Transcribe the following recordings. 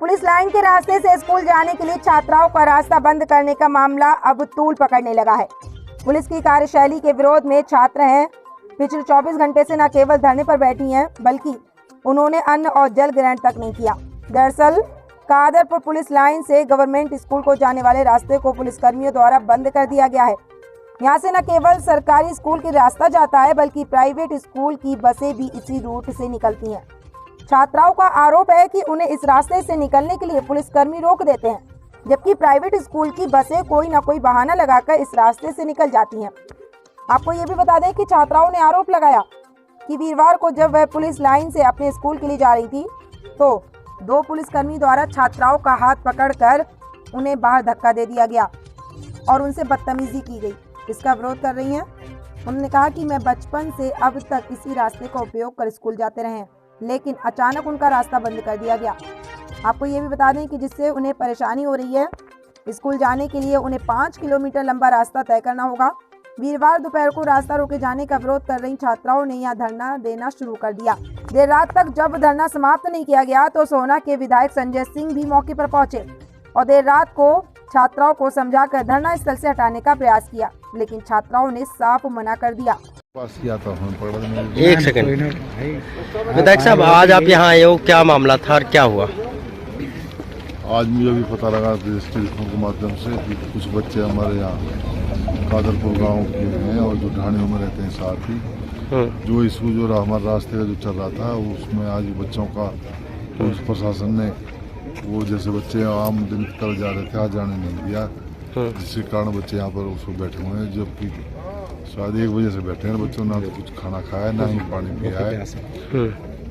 Police line के रास्ते से स्कूल जाने के लिए छात्राओं का रास्ता बंद करने का मामला अब तूल पकड़ने लगा है। पुलिस की कार्यशैली के विरोध में छात्र हैं पिछले 24 घंटे से न केवल धरने पर बैठी हैं बल्कि उन्होंने अन्न और जल ग्रहण तक नहीं किया। दरअसल कादरपुर पुलिस लाइन से गवर्नमेंट स्कूल को जाने वाले रास्ते को पुलिसकर्मियों द्वारा बंद कर दिया गया है। यहाँ से न केवल सरकारी स्कूल का रास्ता जाता है बल्कि प्राइवेट स्कूल की बसें भी इसी रूट से निकलती हैं। छात्राओं का आरोप है कि उन्हें इस रास्ते से निकलने के लिए पुलिसकर्मी रोक देते हैं, जबकि प्राइवेट स्कूल की बसें कोई न कोई बहाना लगाकर इस रास्ते से निकल जाती हैं। आपको ये भी बता दें कि छात्राओं ने आरोप लगाया कि वीरवार को जब वह पुलिस लाइन से अपने स्कूल के लिए जा रही थी तो 2 पुलिसकर्मी द्वारा छात्राओं का हाथ पकड़कर उन्हें बाहर धक्का दे दिया गया और उनसे बदतमीजी की गई। इसका विरोध कर रही हैं। उन्होंने कहा कि मैं बचपन से अब तक इसी रास्ते का उपयोग कर स्कूल जाते रहे हैं, लेकिन अचानक उनका रास्ता बंद कर दिया गया। आपको ये भी बता दें कि जिससे उन्हें परेशानी हो रही है, स्कूल जाने के लिए उन्हें 5 किलोमीटर लंबा रास्ता तय करना होगा। वीरवार दोपहर को रास्ता रोके जाने का विरोध कर रही छात्राओं ने यहां धरना देना शुरू कर दिया। देर रात तक जब धरना समाप्त नहीं किया गया तो सोहना के विधायक संजय सिंह भी मौके पर पहुंचे और देर रात को छात्राओं को समझाकर धरना स्थल से हटाने का प्रयास किया, लेकिन छात्राओं ने साफ मना कर दिया। एक सेकंड विधायक साहब, आज आप यहाँ आए हो, क्या मामला था और क्या हुआ? आज मुझे भी पता लगा टेलीफोन के माध्यम से कि कुछ बच्चे हमारे यहाँ कादरपुर गांव के हैं और जो ढाणियों में रहते हैं साथ ही, जो स्कूल जो हमारे रास्ते का जो चल रहा था उसमें आज बच्चों का पुलिस प्रशासन ने वो जैसे बच्चे आम दिन की तरह जा रहे थे आज जाने नहीं दिया, जिसके कारण बच्चे यहाँ पर उसको बैठे हुए हैं। जबकि शायद 1 बजे से बैठे हैं बच्चों, ना तो कुछ खाना खाया ना ही पानी पिया है।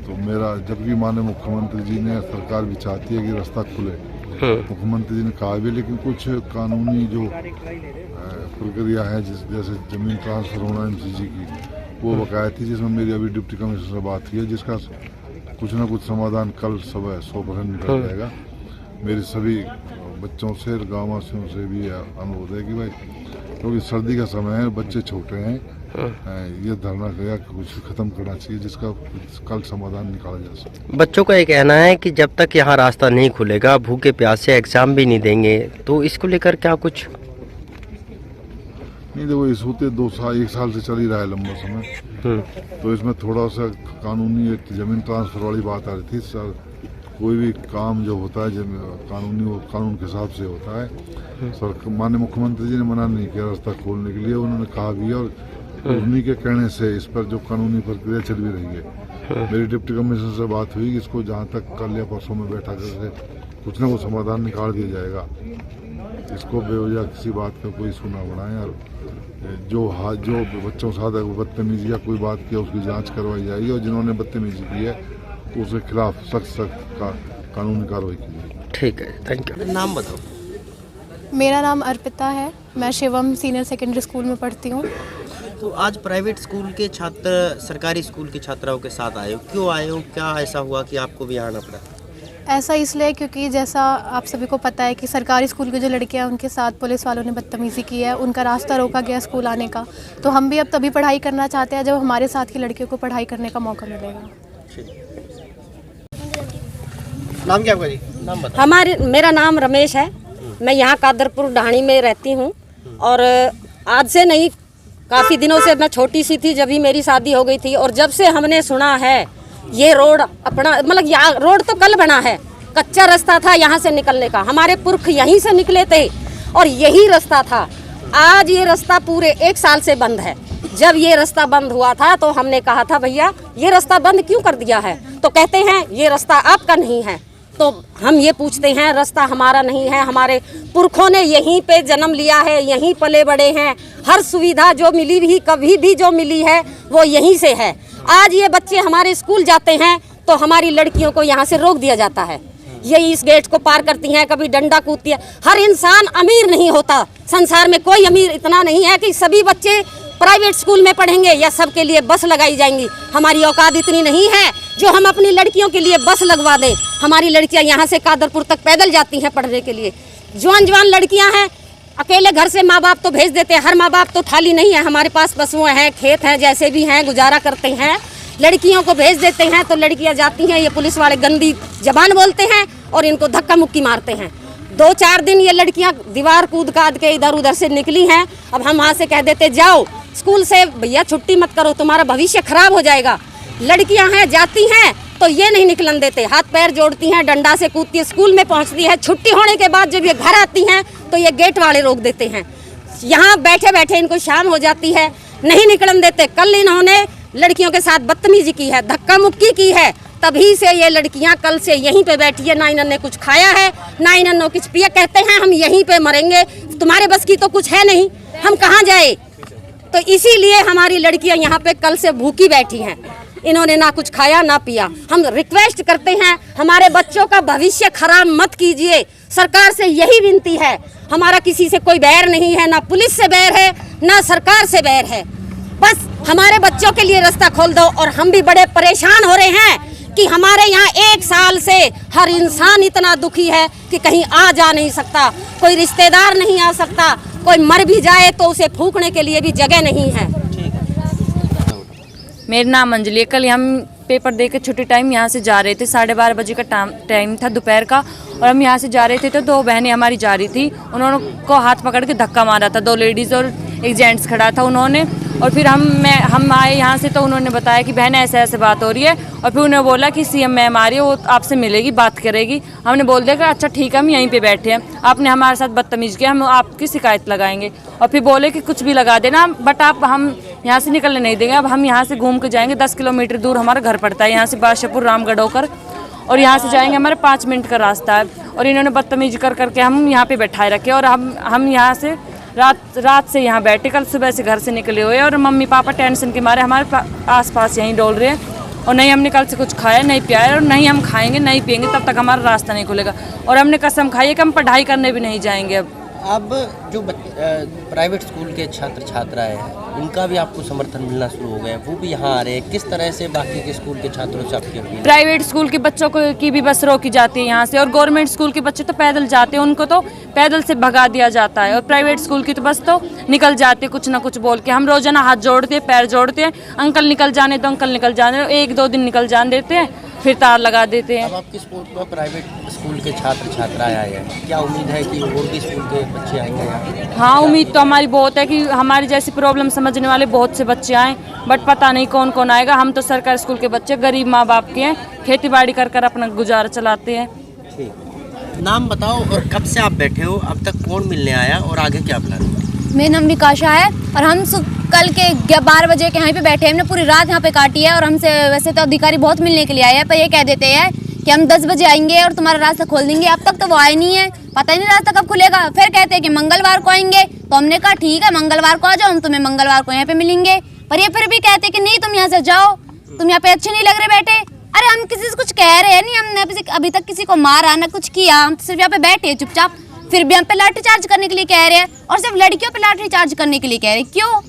तो मेरा जबकि माननीय मुख्यमंत्री जी ने, सरकार भी चाहती है कि रास्ता खुले, मुख्यमंत्री जी ने कहा भी, लेकिन कुछ कानूनी जो प्रक्रिया है जैसे जमीन ट्रांसफर होना MCG की, वो बकाया थी, जिसमें मेरी अभी डिप्टी कमिश्नर से बात हुई है, जिसका कुछ ना कुछ समाधान कल सुबह 100% निकल जाएगा। मेरे सभी बच्चों से, गाँव वासियों से भी अनुरोध है कि भाई, क्योंकि सर्दी का समय है, बच्चे छोटे हैं, ये धरना का कुछ खत्म करना चाहिए जिसका कल समाधान निकाला जा सके। बच्चों का ये कहना है कि जब तक यहाँ रास्ता नहीं खुलेगा भूखे प्यासे एग्जाम भी नहीं देंगे, तो इसको लेकर क्या कुछ? नहीं, देखो इस होते 1 साल से चल ही रहा है लंबा समय, तो इसमें थोड़ा सा कानूनी एक जमीन ट्रांसफर वाली बात आ रही थी। सर, कोई भी काम जो होता है कानूनी, वो कानून के हिसाब से होता है। सर, माननीय मुख्यमंत्री जी ने मना नहीं किया रास्ता खोलने के लिए, उन्होंने कहा भी, और उन्हीं के कहने से इस पर जो कानूनी प्रक्रिया चल भी रही है। मेरी डिप्टी कमिश्नर से बात हुई कि इसको जहाँ तक कल या परसों में बैठा करके कुछ ना कुछ समाधान निकाल दिया जाएगा। इसको बेवजह किसी बात का कोई इशू ना बनाएं, और जो बच्चों के साथ बदतमीजी या कोई बात की उसकी जांच करवाई जाएगी, और जिन्होंने बदतमीजी की है तो उसके खिलाफ सख्त कानूनी कार्रवाई की जाएगी। ठीक है, थैंक यू। नाम बताओ। मेरा नाम अर्पिता है, मैं शिवम सीनियर सेकेंडरी स्कूल में पढ़ती हूँ। तो आज प्राइवेट स्कूल के छात्र सरकारी स्कूल के छात्राओं के साथ आए हो, क्यों आए हो? क्या ऐसा हुआ कि आपको भी आना पड़ा? ऐसा इसलिए क्योंकि जैसा आप सभी को पता है कि सरकारी स्कूल के जो लड़के हैं उनके साथ पुलिस वालों ने बदतमीज़ी की है, उनका रास्ता रोका गया स्कूल आने का। तो हम भी अब तभी पढ़ाई करना चाहते हैं जब हमारे साथ की लड़कियों को पढ़ाई करने का मौका मिलेगा। नाम क्या जी? नाम बताओ। मेरा नाम रमेश है, मैं यहाँ कादरपुर ढाणी में रहती हूँ, और आज से नहीं, काफ़ी दिनों से, मैं छोटी सी थी जब ही मेरी शादी हो गई थी, और जब से हमने सुना है ये रोड अपना, मतलब यहाँ रोड तो कल बना है, कच्चा रास्ता था यहाँ से निकलने का, हमारे पुरख यहीं से निकले थे और यही रास्ता था। आज ये रास्ता पूरे 1 साल से बंद है। जब ये रास्ता बंद हुआ था तो हमने कहा था भैया ये रास्ता बंद क्यों कर दिया है, तो कहते हैं ये रास्ता आपका नहीं है। तो हम ये पूछते हैं, रास्ता हमारा नहीं है, हमारे पुरखों ने यहीं पे जन्म लिया है, यहीं पले बड़े हैं, हर सुविधा जो मिली भी कभी भी जो मिली है वो यहीं से है। आज ये बच्चे हमारे स्कूल जाते हैं तो हमारी लड़कियों को यहाँ से रोक दिया जाता है, यही इस गेट को पार करती हैं, कभी डंडा कूदती है। हर इंसान अमीर नहीं होता, संसार में कोई अमीर इतना नहीं है कि सभी बच्चे प्राइवेट स्कूल में पढ़ेंगे या सबके लिए बस लगाई जाएंगी। हमारी औकात इतनी नहीं है जो हम अपनी लड़कियों के लिए बस लगवा दें। हमारी लड़कियां यहाँ से कादरपुर तक पैदल जाती हैं पढ़ने के लिए। जवान लड़कियां हैं, अकेले घर से माँ बाप तो भेज देते हैं, हर माँ बाप तो थाली नहीं है, हमारे पास पशुएं हैं, खेत हैं, जैसे भी हैं गुजारा करते हैं। लड़कियों को भेज देते हैं तो लड़कियां जाती हैं, ये पुलिस वाले गंदी जबान बोलते हैं और इनको धक्का मुक्की मारते हैं। 2-4 दिन ये लड़कियां दीवार कूद काद के इधर उधर से निकली हैं। अब हम वहाँ से कह देते जाओ स्कूल से, भैया छुट्टी मत करो, तुम्हारा भविष्य खराब हो जाएगा। लड़कियां हैं जाती हैं तो ये नहीं निकलन देते, हाथ पैर जोड़ती हैं, डंडा से कूदती है, स्कूल में पहुंचती है। छुट्टी होने के बाद जब ये घर आती हैं तो ये गेट वाले रोक देते हैं। यहाँ बैठे बैठे इनको शाम हो जाती है, नहीं निकलन देते। कल इन्होंने लड़कियों के साथ बदतमीजी की है, धक्का मुक्की की है, तभी से ये लड़कियां कल से यहीं पे बैठी है। ना इन्होंने कुछ खाया है, ना इन्होंने कुछ पिया। कहते हैं हम यहीं पे मरेंगे, तुम्हारे बस की तो कुछ है नहीं, हम कहाँ जाए। तो इसीलिए हमारी लड़कियां यहाँ पे कल से भूखी बैठी हैं। इन्होंने ना कुछ खाया ना पिया। हम रिक्वेस्ट करते हैं, हमारे बच्चों का भविष्य खराब मत कीजिए, सरकार से यही विनती है। हमारा किसी से कोई बैर नहीं है, ना पुलिस से बैर है, ना सरकार से बैर है। बस हमारे बच्चों के लिए रास्ता खोल दो। और हम भी बड़े परेशान हो रहे हैं कि हमारे यहाँ 1 साल से हर इंसान इतना दुखी है कि कहीं आ जा नहीं सकता, कोई रिश्तेदार नहीं आ सकता, कोई मर भी जाए तो उसे फूंकने के लिए भी जगह नहीं है। मेरा नाम अंजलि है। कल हम पेपर दे के छुट्टी टाइम यहाँ से जा रहे थे, 12:30 बजे का टाइम था दोपहर का, और हम यहाँ से जा रहे थे तो 2 बहनें हमारी जा रही थी। उन्होंने को हाथ पकड़ के धक्का मारा था, 2 लेडीज़ और एक जेंट्स खड़ा था उन्होंने। और फिर हम आए यहाँ से तो उन्होंने बताया कि बहन ऐसे ऐसे बात हो रही है। और फिर उन्होंने बोला कि सीएम मैम आ रही है, वो आपसे मिलेगी, बात करेगी। हमने बोल दिया कि अच्छा ठीक है, हम यहीं पे बैठे हैं, आपने हमारे साथ बदतमीज़ किया, हम आपकी शिकायत लगाएंगे। और फिर बोले कि कुछ भी लगा देना, बट हम यहाँ से निकलने नहीं देंगे। अब हम यहाँ से घूम के जाएंगे, 10 किलोमीटर दूर हमारा घर पड़ता है यहाँ से, बादशाहपुर रामगढ़ होकर, और यहाँ से जाएंगे, हमारे 5 मिनट का रास्ता है। और इन्होंने बदतमीजी कर करके हम यहाँ पे बैठाए रखे। और हम यहाँ से रात से यहाँ बैठे, कल सुबह से घर से निकले हुए। और मम्मी पापा टेंशन के मारे हमारे आसपास यहीं डोल रहे हैं। और नहीं हमने कल से कुछ खाया नहीं पिया है, और नहीं हम खाएंगे नहीं पिएंगे तब तक हमारा रास्ता नहीं खुलेगा। और हमने कसम खाई है कि हम पढ़ाई करने भी नहीं जाएंगे। अब जो प्राइवेट स्कूल के छात्र छात्राएं हैं, उनका भी आपको समर्थन मिलना शुरू हो गया है, वो भी यहाँ आ रहे हैं। किस तरह से बाकी के स्कूल के छात्रों से आपकी अपील? प्राइवेट स्कूल के बच्चों को की भी बस रोकी जाती है यहाँ से, और गवर्नमेंट स्कूल के बच्चे तो पैदल जाते हैं, उनको तो पैदल से भगा दिया जाता है। और प्राइवेट स्कूल की तो बस तो निकल जाते कुछ ना कुछ बोल के। हम रोजाना हाथ जोड़ते हैं, पैर जोड़ते हैं, अंकल निकल जाने दो, अंकल निकल जाने दो। 1-2 दिन निकल जाने देते हैं, फिर तार लगा देते हैं। अब आपके स्कूल में प्राइवेट स्कूल के छात्र छात्राएं आए हैं, क्या उम्मीद है कि और भी स्कूल के बच्चे आएंगे यहाँ? हाँ, उम्मीद तो हमारी बहुत है कि हमारी जैसी प्रॉब्लम समझने वाले बहुत से बच्चे आएँ, बट पता नहीं कौन कौन आएगा। हम तो सरकारी स्कूल के बच्चे, गरीब माँ बाप के हैं, खेती बाड़ी कर कर अपना गुजारा चलाते हैं। ठीक, नाम बताओ और कब से आप बैठे हो, अब तक कौन मिलने आया और आगे क्या प्लान? मेरा नाम निकाशा है और हम कल के 12 बजे के यहाँ पे बैठे हैं। हमने पूरी रात यहाँ पे काटी है। और हमसे वैसे तो अधिकारी बहुत मिलने के लिए आए हैं, पर ये कह देते हैं कि हम 10 बजे आएंगे और तुम्हारा रास्ता खोल देंगे। अब तक तो वो आए नहीं है, पता ही नहीं रास्ता कब खुलेगा। फिर कहते हैं कि मंगलवार को आएंगे, तो हमने कहा ठीक है मंगलवार को आ जाओ, हम तुम्हें मंगलवार को यहाँ पे मिलेंगे। पर ये फिर भी कहते हैं कि नहीं तुम यहाँ से जाओ, तुम यहाँ पे अच्छे नहीं लग रहे बैठे। अरे हम किसी से कुछ कह रहे हैं नहीं, हमने अभी तक किसी को मारा ना कुछ किया, हम सिर्फ यहाँ पे बैठे हैं चुपचाप। फिर भी हम पे लाठी चार्ज करने के लिए कह रहे हैं, और सिर्फ लड़कियों पे लाठी चार्ज करने के लिए कह रहे हैं। क्यों?